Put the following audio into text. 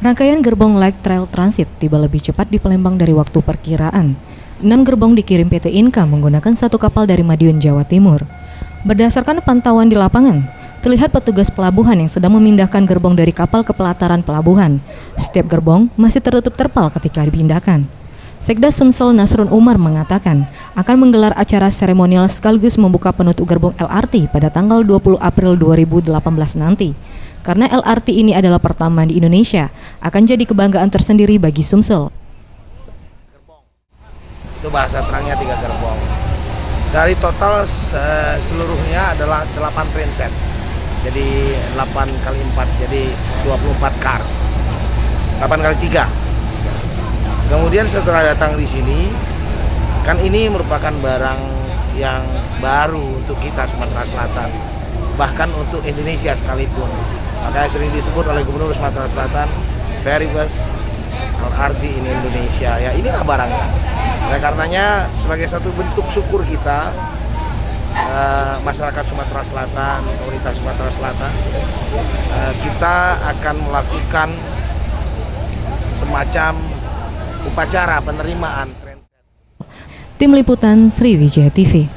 Rangkaian gerbong Light Rail Transit tiba lebih cepat di Palembang dari waktu perkiraan. 6 gerbong dikirim PT Inka menggunakan satu kapal dari Madiun, Jawa Timur. Berdasarkan pantauan di lapangan, terlihat petugas pelabuhan yang sedang memindahkan gerbong dari kapal ke pelataran pelabuhan. Setiap gerbong masih tertutup terpal ketika dipindahkan. Sekda Sumsel Nasrun Umar mengatakan akan menggelar acara seremonial sekaligus membuka penutup gerbong LRT pada tanggal 20 April 2018 nanti. Karena LRT ini adalah pertama di Indonesia, akan jadi kebanggaan tersendiri bagi Sumsel. Itu bahasa terangnya 3 gerbong. Dari total seluruhnya adalah 8 trainset. Jadi 8 kali 4, jadi 24 cars. 8 kali 3. Kemudian setelah datang di sini, kan ini merupakan barang yang baru untuk kita Sumatera Selatan, bahkan untuk Indonesia sekalipun. Makanya sering disebut oleh Gubernur Sumatera Selatan, ferry bus LRT in Indonesia. Ya inilah barangnya. Oleh karenanya sebagai satu bentuk syukur kita, masyarakat Sumatera Selatan, komunitas Sumatera Selatan, kita akan melakukan semacam upacara penerimaan. Tim Liputan Sriwijaya TV.